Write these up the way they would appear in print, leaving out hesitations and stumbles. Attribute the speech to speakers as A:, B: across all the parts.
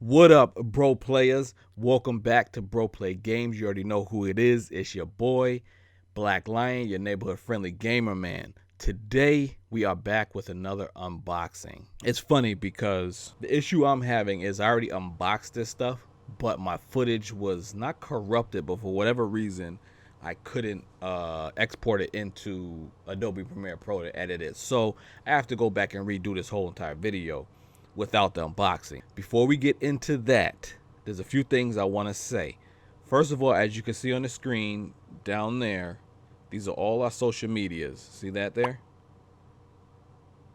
A: What up, bro players? Welcome back to Bro Play Games. You already know who it is. It's your boy, Black Lion, your neighborhood friendly gamer man. Today, we are back with another unboxing. It's funny because the issue I'm having is I already unboxed this stuff, but my footage was not corrupted, but for whatever reason, I couldn't export it into Adobe Premiere Pro to edit it. So I have to go back and redo this whole entire video without the unboxing. Before we get into that, there's a few things I want to say. First of all, as you can see on the screen down there, these are all our social medias. See that there?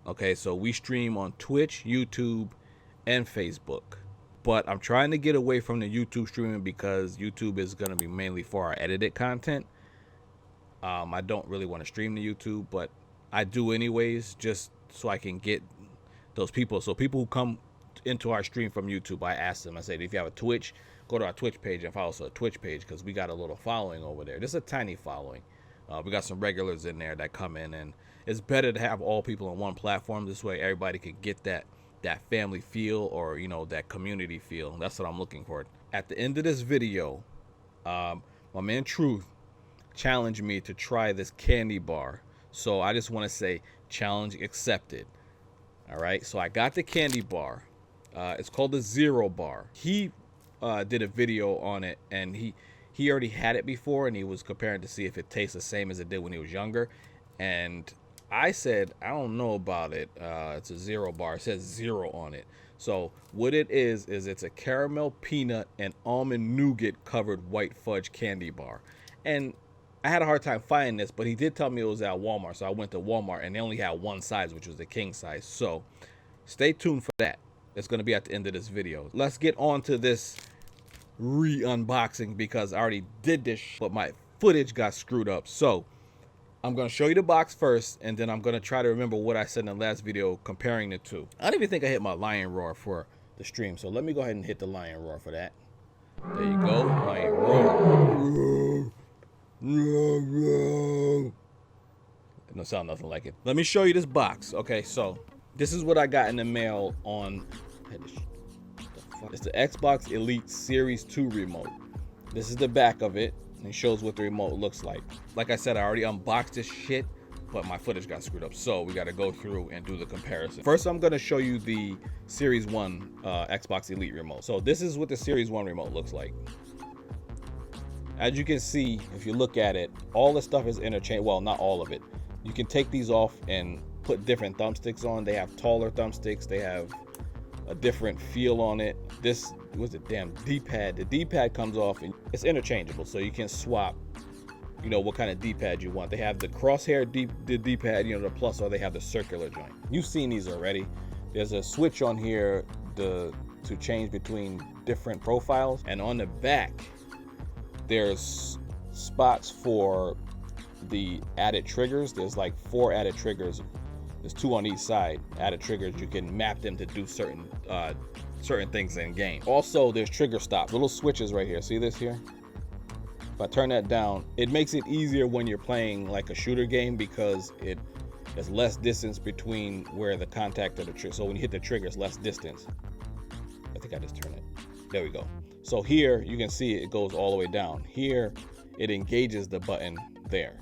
A: Okay, so we stream on Twitch, YouTube, and Facebook. But I'm trying to get away from the YouTube streaming because YouTube is going to be mainly for our edited content. I don't really want to stream to YouTube, but I do anyways, just so I can get those people. So people who come into our stream from YouTube, I ask them, I say, if you have a Twitch, go to our Twitch page and follow us on a Twitch page because we got a little following over there. Just a tiny following. We got some regulars in there that come in, and it's better to have all people on one platform. This way everybody could get that family feel, or that community feel. That's what I'm looking for. At the end of this video, my man Truth challenged me to try this candy bar. So I just want to say challenge accepted. All right, so I got the candy bar. It's called the Zero Bar. He did a video on it, and he already had it before, and he was comparing to see if it tastes the same as it did when he was younger. And I said, I don't know about it. It's a Zero Bar. It says zero on it. So what it is it's a caramel, peanut, and almond nougat covered white fudge candy bar. And I had a hard time finding this, but he did tell me it was at Walmart. So I went to Walmart, and they only had one size, which was the king size. So stay tuned for that. It's going to be at the end of this video. Let's get on to this re-unboxing because I already did this, but my footage got screwed up. So I'm going to show you the box first, and then I'm going to try to remember what I said in the last video comparing the two. I don't even think I hit my lion roar for the stream. So let me go ahead and hit the lion roar for that. There you go. Lion roar. It don't sound nothing like it. Let me show you this box. Okay, so this is what I got in the mail on. It's the Xbox Elite Series 2 remote. This is the back of it, and it shows what the remote looks like. Like I said, I already unboxed this shit, but my footage got screwed up, so we got to go through and do the comparison. First, I'm going to show you the Series 1 Xbox Elite remote. So this is what the Series 1 remote looks like. As you can see, if you look at it, all the stuff is interchangeable. Well, not all of it. You can take these off and put different thumbsticks on. They have taller thumbsticks. They have a different feel on it. This was a damn D-pad. The D-pad comes off and it's interchangeable, so you can swap, what kind of D-pad you want. They have the crosshair D-pad, the plus, or they have the circular joint. You've seen these already. There's a switch on here to change between different profiles, and on the back, there's spots for the added triggers. There's like 4 added triggers. There's 2 on each side. Added triggers, you can map them to do certain things in game. Also, there's trigger stops, little switches right here. See this here? If I turn that down, it makes it easier when you're playing like a shooter game because there's less distance between where the contact of the trigger. So when you hit the trigger, it's less distance. I think I just turned it. There we go. So here you can see it goes all the way down. Here it engages the button there.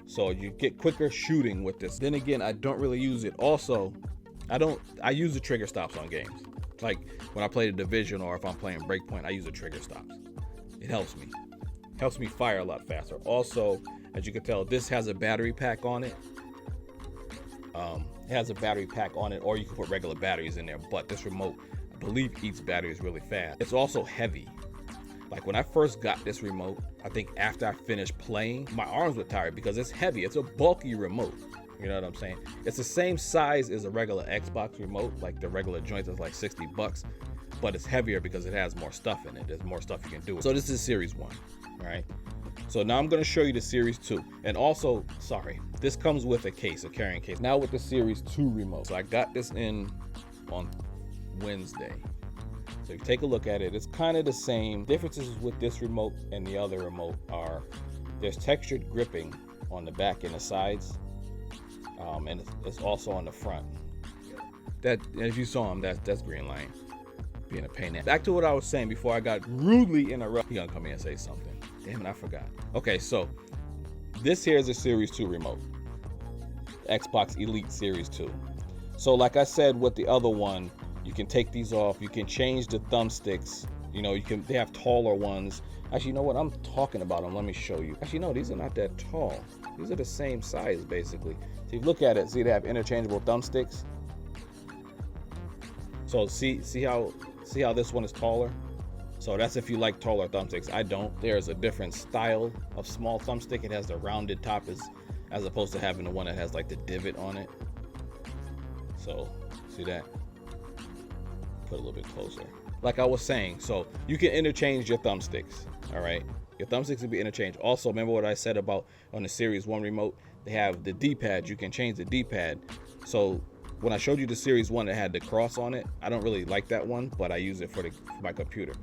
A: So you get quicker shooting with this. Then again, I don't really use it. Also, I use the trigger stops on games. Like when I play the Division or if I'm playing Breakpoint, I use the trigger stops. It helps me. Helps me fire a lot faster. Also, as you can tell, this has a battery pack on it. It has a battery pack on it, or you can put regular batteries in there. But this remote, I believe, eats batteries really fast. It's also heavy. Like when I first got this remote, I think after I finished playing, my arms were tired because it's heavy. It's a bulky remote. You know what I'm saying? It's the same size as a regular Xbox remote, like the regular joint is like $60, but it's heavier because it has more stuff in it. There's more stuff you can do. So this is Series 1, all right? So now I'm gonna show you the Series 2. And also, sorry, this comes with a case, a carrying case. Now with the Series 2 remote. So I got this in on Wednesday. So you take a look at it, it's kind of the same. Differences with this remote and the other remote are there's textured gripping on the back and the sides, and it's also on the front. That, if you saw him, that's Green Lion. being a pain in. Back to what I was saying before I got rudely interrupted. He gonna come in and say something. Damn it, I forgot. Okay, so this here is a Series 2 remote. Xbox Elite Series 2. So like I said with the other one, you can take these off. You can change the thumbsticks. You know, they have taller ones. Actually, you know what? I'm talking about them. Let me show you. Actually, no, these are not that tall. These are the same size, basically. So if you look at it, see they have interchangeable thumbsticks. So see how this one is taller? So that's if you like taller thumbsticks. I don't. There's a different style of small thumbstick. It has the rounded top as opposed to having the one that has like the divot on it. So see that? Put a little bit closer. Like I was saying, so you can interchange your thumbsticks. All right, your thumbsticks will be interchanged. Also, remember what I said about on the Series 1 remote? They have the D-pad. You can change the D-pad. So when I showed you the Series 1 that had the cross on it, I don't really like that one, but I use it for my computer.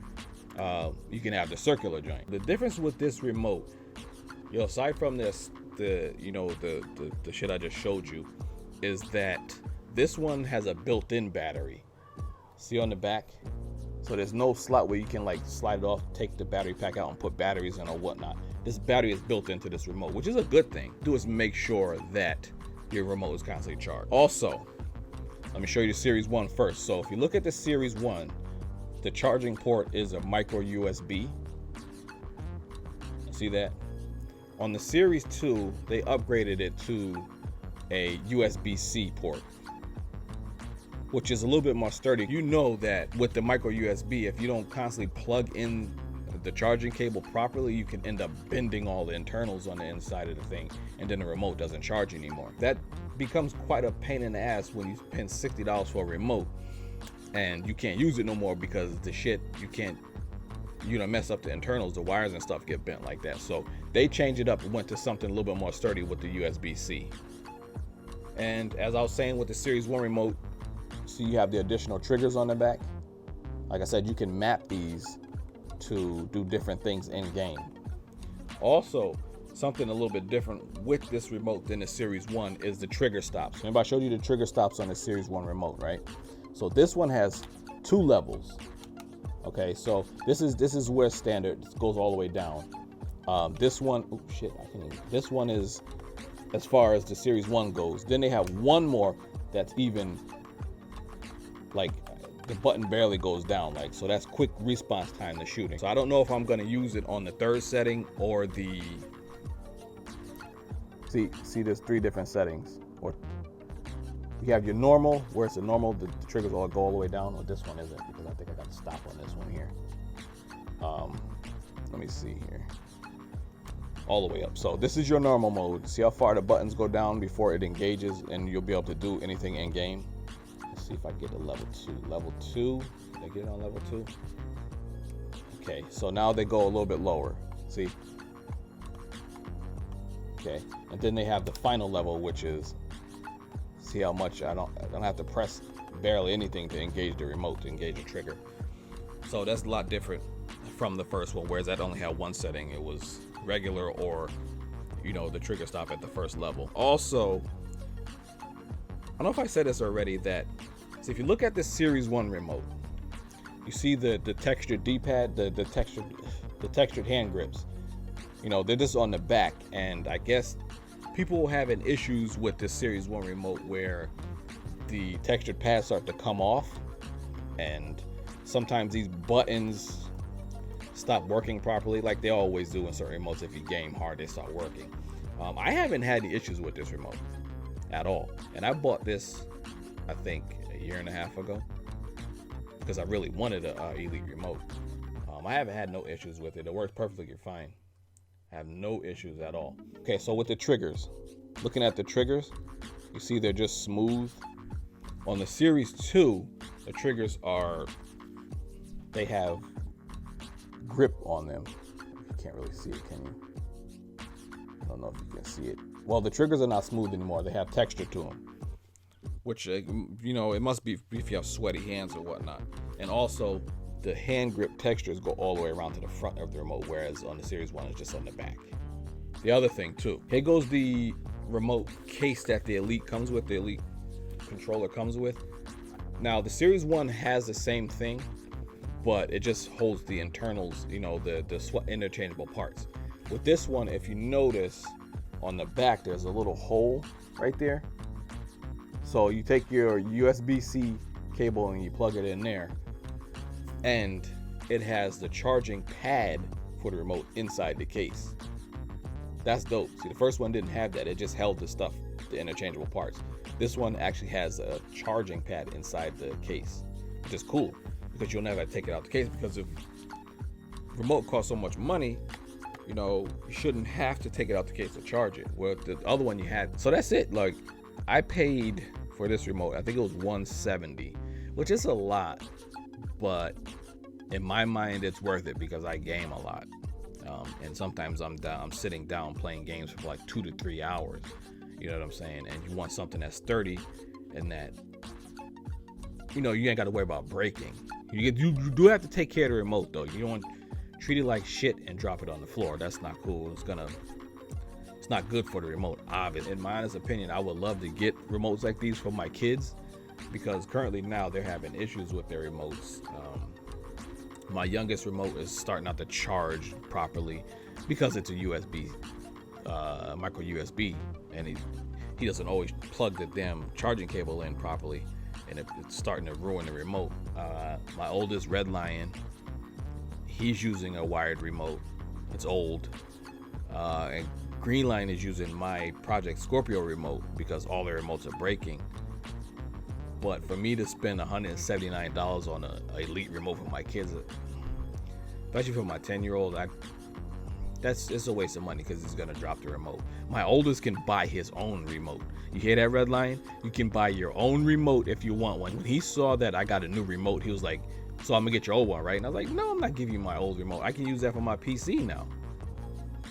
A: You can have the circular joint. The difference with this remote, aside from this, the shit I just showed you, is that this one has a built-in battery. See on the back? So there's no slot where you can like slide it off, take the battery pack out and put batteries in or whatnot. This battery is built into this remote, which is a good thing. Do is make sure that your remote is constantly charged. Also, let me show you the Series 1 first. So if you look at the Series 1, the charging port is a micro USB. See that? On the Series 2, they upgraded it to a USB-C port, which is a little bit more sturdy. You know that with the micro USB, if you don't constantly plug in the charging cable properly, you can end up bending all the internals on the inside of the thing, and then the remote doesn't charge anymore. That becomes quite a pain in the ass when you spend $60 for a remote and you can't use it no more because the shit, you can't, mess up the internals, the wires and stuff get bent like that. So they changed it up and went to something a little bit more sturdy with the USB-C. And as I was saying with the Series 1 remote, so you have the additional triggers on the back. Like I said, you can map these to do different things in game. Also, something a little bit different with this remote than the Series 1 is the trigger stops. Remember I showed you the trigger stops on the Series 1 remote, right? So this one has 2 levels. Okay, so this is where standard goes all the way down. This one, oh shit, this one is as far as the Series 1 goes. Then they have one more that's even, like, the button barely goes down, like, so that's quick response time to shooting. So I don't know if I'm going to use it on the 3rd setting or the, see there's 3 different settings. Or you have your normal, where it's a normal, the triggers all go all the way down, or this one isn't, because I think I got to stop on this one here. Let me see here. All the way up. So this is your normal mode. See how far the buttons go down before it engages and you'll be able to do anything in game. Let's see if I get to level 2. Level 2, did I get it on level 2? Okay, so now they go a little bit lower. See? Okay, and then they have the final level, which is, see how much I don't have to press barely anything to engage the remote, to engage the trigger. So that's a lot different from the first one, whereas that only had one setting. It was regular or, the trigger stop at the first level. Also, I don't know if I said this already, that so if you look at the Series 1 remote, you see the textured D-pad, the textured hand grips. They're just on the back, and I guess people having issues with the Series 1 remote where the textured pads start to come off, and sometimes these buttons stop working properly, like they always do in certain remotes. If you game hard, they start working. I haven't had any issues with this remote at all, and I bought this, I think, a year and a half ago because I really wanted a Elite remote. I haven't had no issues with it. It works perfectly fine. I have no issues at all. Okay, so with the triggers, looking at the triggers, you see they're just smooth. On the Series 2, the triggers they have grip on them. You can't really see it, can you? I don't know if you can see it. Well, the triggers are not smooth anymore. They have texture to them, which, it must be if you have sweaty hands or whatnot. And also, the hand grip textures go all the way around to the front of the remote, whereas on the Series 1 it's just on the back. The other thing too, here goes the remote case that the Elite comes with, the Elite controller comes with. Now the Series 1 has the same thing, but it just holds the internals, you know, the interchangeable parts. With this one, if you notice on the back, there's a little hole right there. So you take your USB-C cable and you plug it in there, and it has the charging pad for the remote inside the case. That's dope. See, the first one didn't have that. It just held the stuff, the interchangeable parts. This one actually has a charging pad inside the case, which is cool because you'll never take it out the case, because if remote costs so much money, you know, you shouldn't have to take it out the case to charge it. Well, the other one you had. So that's it. Like, I paid for this remote, I think it was $170, which is a lot, but in my mind it's worth it because I game a lot, and sometimes I'm sitting down playing games for like 2 to 3 hours, you know what I'm saying? And you want something that's sturdy and that, you know, you ain't got to worry about breaking. You do have to take care of the remote though. You don't want to treat it like shit and drop it on the floor. That's not cool. It's not good for the remote, obviously. In my honest opinion, I would love to get remotes like these for my kids, because currently now they're having issues with their remotes. My youngest remote is starting not to charge properly because it's a USB, micro USB, and he doesn't always plug the damn charging cable in properly, and it's starting to ruin the remote. My oldest, Red Lion, he's using a wired remote. It's old. And Green Line is using my Project Scorpio remote because all their remotes are breaking. But for me to spend $179 on an Elite remote for my kids, especially for my 10-year-old, it's a waste of money because he's gonna drop the remote. My oldest can buy his own remote. You hear that, Red Lion? You can buy your own remote if you want one. When he saw that I got a new remote, he was like, "So I'm gonna get your old one, right?" And I was like, "No, I'm not giving you my old remote. I can use that for my PC now."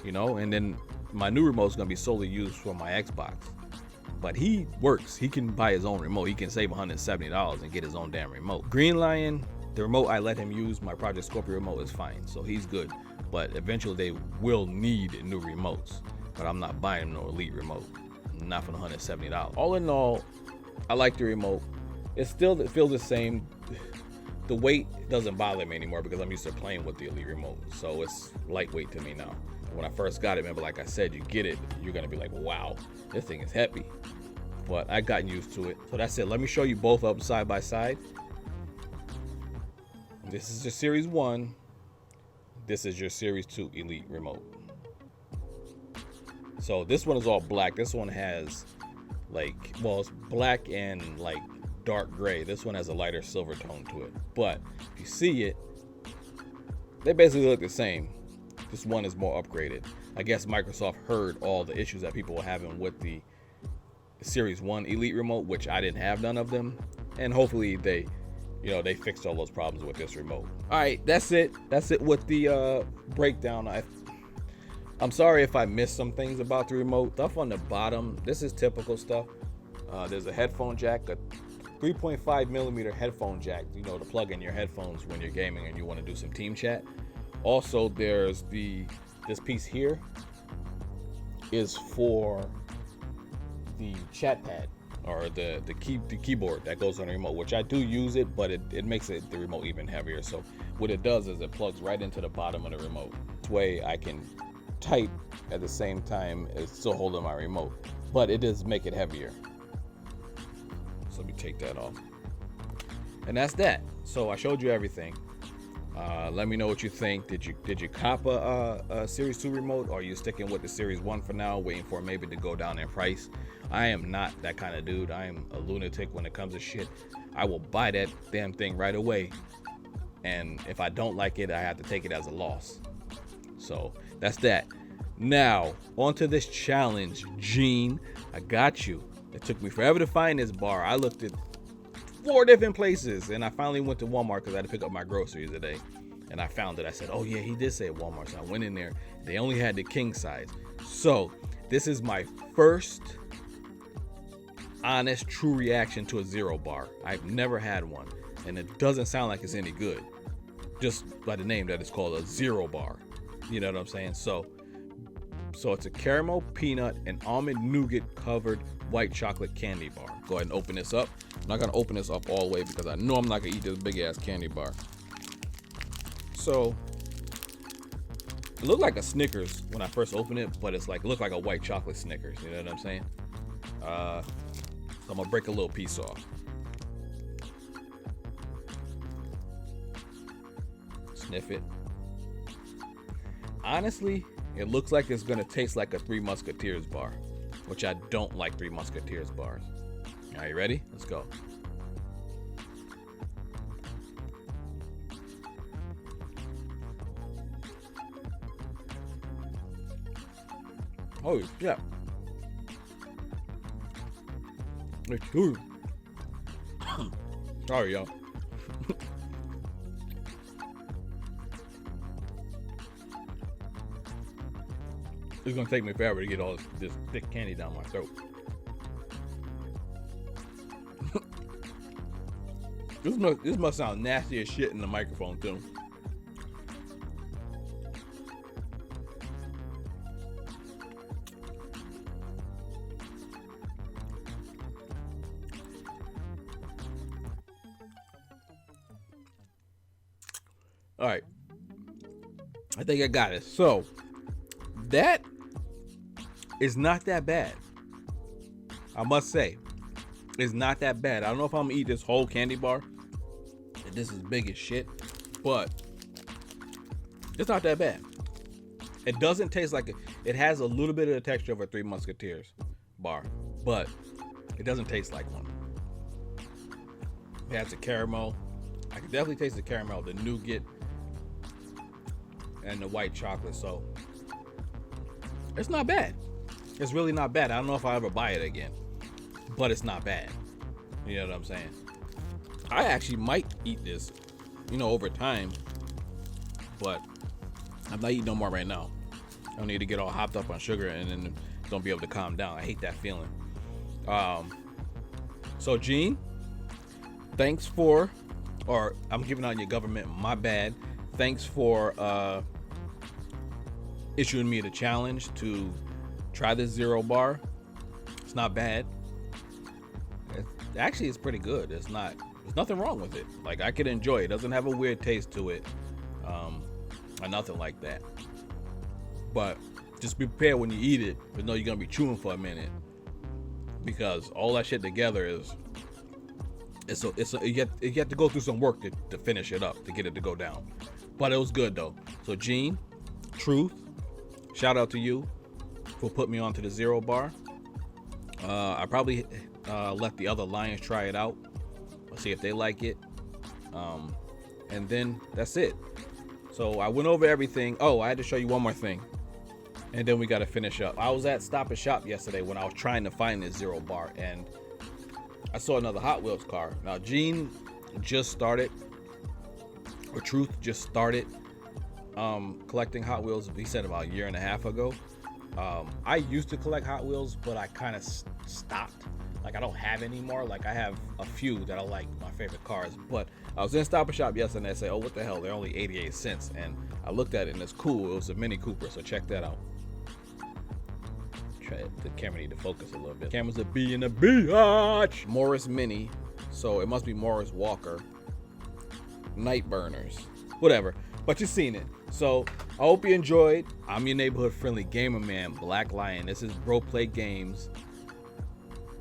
A: You know, and then my new remote is gonna be solely used for my Xbox. But he works. He can buy his own remote. He can save $170 and get his own damn remote. Green Lion, the remote I let him use, my Project Scorpio remote, is fine, so he's good. But eventually they will need new remotes. But I'm not buying no Elite remote, not for $170. All in all, I like the remote. It feels the same. The weight doesn't bother me anymore because I'm used to playing with the Elite remote, so it's lightweight to me now. When I first got it, remember, like I said, you get it, you're gonna be like, wow, this thing is heavy. But I gotten used to it. So that's it. Let me show you both of them side by side. This is your Series 1. This is your Series 2 Elite remote. So this one is all black. This one has like, well, it's black and like dark gray. This one has a lighter silver tone to it. But if you see it, they basically look the same. This one is more upgraded. I guess Microsoft heard all the issues that people were having with the Series 1 Elite remote, which I didn't have none of them. And hopefully they fixed all those problems with this remote. All right, that's it. That's it with the breakdown. I'm sorry if I missed some things about the remote. Stuff on the bottom, this is typical stuff. There's a headphone jack, a 3.5 millimeter headphone jack, you know, to plug in your headphones when you're gaming and you want to do some team chat. Also, there's this piece here is for the chat pad, or the keyboard that goes on the remote, which I do use it, but it makes the remote even heavier. So what it does is it plugs right into the bottom of the remote. This way I can type at the same time as still holding my remote, but it does make it heavier. So let me take that off. And that's that. So I showed you everything. Let me know what you think. Did you cop a Series 2 remote, or are you sticking with the Series 1 for now, waiting for it maybe to go down in price? I am not that kind of dude. I am a lunatic when it comes to shit. I will buy that damn thing right away, and if I don't like it, I have to take it as a loss. So that's that. Now onto this challenge, Gene. I got you. It took me forever to find this bar. I looked at 4 different places, and I finally went to Walmart because I had to pick up my groceries today, and I found it. I said, oh yeah, he did say Walmart. So I went in there. They only had the king size. So this is my first honest, true reaction to a Zero bar. I've never had one, and it doesn't sound like it's any good, just by the name that it's called a Zero bar. You know what I'm saying? So it's a caramel, peanut, and almond nougat covered white chocolate candy bar. Go ahead and open this up. I'm not gonna open this up all the way because I know I'm not gonna eat this big ass candy bar. So it looked like a Snickers when I first opened it, but it's like, it looked like a white chocolate Snickers. You know what I'm saying? So I'm gonna break a little piece off. Sniff it. Honestly, it looks like it's gonna taste like a Three Musketeers bar, which I don't like Three Musketeers bars. Are you ready? Let's go. Oh yeah. It's good. Sorry, y'all. It's gonna take me forever to get all this thick candy down my throat. This must sound nasty as shit in the microphone too. All right, I think I got it. So that is not that bad. I must say, it's not that bad. I don't know if I'm gonna eat this whole candy bar. This is big as shit, but it's not that bad. It doesn't taste like it. It has a little bit of the texture of a Three Musketeers bar, but it doesn't taste like one. It has the caramel. I can definitely taste the caramel, the nougat, and the white chocolate. So it's not bad. It's really not bad. I don't know if I'll ever buy it again, but it's not bad. You know what I'm saying? I actually might eat this, you know, over time, but I'm not eating no more right now. I don't need to get all hopped up on sugar and then don't be able to calm down. I hate that feeling. So Gene, thanks for, or I'm giving out your government, my bad. Thanks for issuing me the challenge to try this zero bar. It's not bad. Actually, it's pretty good. There's nothing wrong with it. Like, I could enjoy it. It doesn't have a weird taste to it, or nothing like that. But just be prepared when you eat it, but know you're gonna be chewing for a minute, because all that shit together is you have to go through some work to finish it up, to get it to go down. But it was good though. So Gene, Truth, shout out to you for putting me onto the zero bar. I probably let the other Lions try it out. I'll see if they like it. And then that's it. So I went over everything. Oh, I had to show you one more thing, and then we got to finish up. I was at Stop and Shop yesterday when I was trying to find this zero bar, and I saw another Hot Wheels car. Now Gene just started, or Truth just started collecting Hot Wheels. He said about a year and a half ago. I used to collect Hot Wheels, but I kind of stopped. Like, I don't have anymore. Like, I have a few that I like, my favorite cars. But I was in Stop and Shop yesterday and I said, oh, what the hell? They're only 88 cents. And I looked at it and it's cool. It was a Mini Cooper, so check that out. The camera need to focus a little bit. Camera's a B and a biatch. Morris Mini. So it must be Morris Walker. Night Burners. Whatever. But you've seen it. So I hope you enjoyed. I'm your neighborhood friendly gamer man, Black Lion. This is Bro Play Games.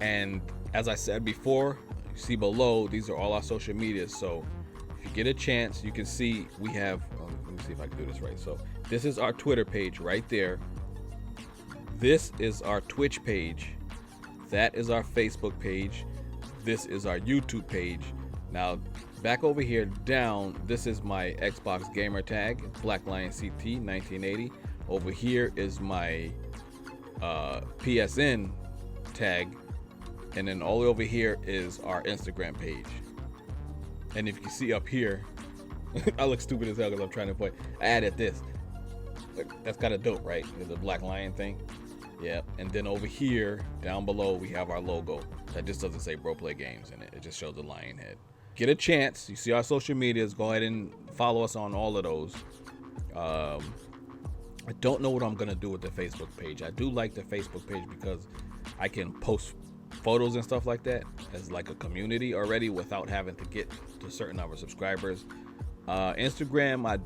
A: And as I said before, you see below, these are all our social medias. So if you get a chance, you can see we have, let me see if I can do this right. So this is our Twitter page right there. This is our Twitch page. That is our Facebook page. This is our YouTube page. Now, back over here down, this is my Xbox gamer tag, BlackLionCT 1980. Over here is my PSN tag. And then all the way over here is our Instagram page. And if you see up here, I look stupid as hell because I'm trying to point. I added this. That's kind of dope, right? The Black Lion thing. Yep. And then over here, down below, we have our logo. That just doesn't say Bro Play Games in it. It just shows the lion head. Get a chance. You see our social medias. Go ahead and follow us on all of those. I don't know what I'm going to do with the Facebook page. I do like the Facebook page because I can post photos and stuff like that as like a community already without having to get to a certain number of subscribers. Instagram, I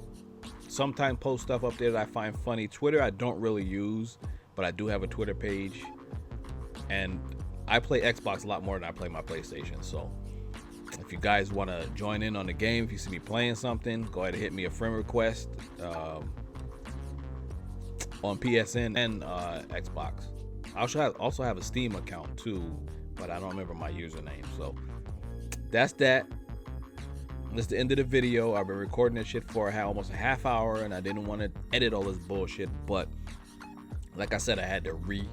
A: sometimes post stuff up there that I find funny. Twitter I don't really use, but I do have a Twitter page, and I play Xbox a lot more than I play my PlayStation. So if you guys want to join in on the game, if you see me playing something, go ahead and hit me a friend request on PSN and Xbox. I also have a Steam account too, but I don't remember my username. So that's that. That's the end of the video. I've been recording this shit for almost a half hour, and I didn't want to edit all this bullshit, but like I said, I had to redo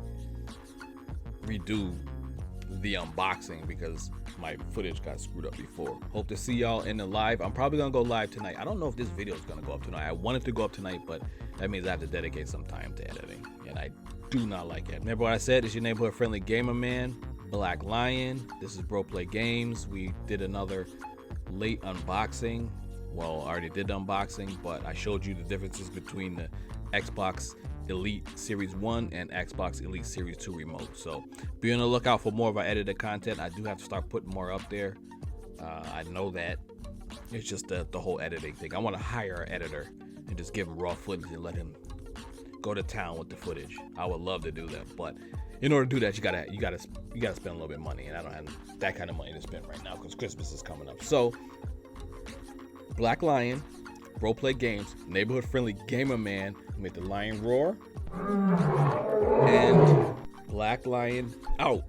A: the unboxing because my footage got screwed up before. Hope to see y'all in the live. I'm probably gonna go live tonight. I don't know if this video is gonna go up tonight. I want it to go up tonight, but that means I have to dedicate some time to editing, and I do not like it. Remember what I said? It's your neighborhood friendly gamer man, Black Lion. This is BroPlay Games. We did another late unboxing. Well, I already did the unboxing, but I showed you the differences between the Xbox Elite Series 1 and Xbox Elite Series 2 remote. So be on the lookout for more of our edited content. I do have to start putting more up there. I know that. It's just the whole editing thing. I want to hire an editor and just give him raw footage and let him go to town with the footage. I would love to do that, but in order to do that, you gotta spend a little bit of money, and I don't have that kind of money to spend right now because Christmas is coming up. So Black Lion, BroPlay Games, neighborhood friendly gamer man, make the lion roar, and Black Lion out.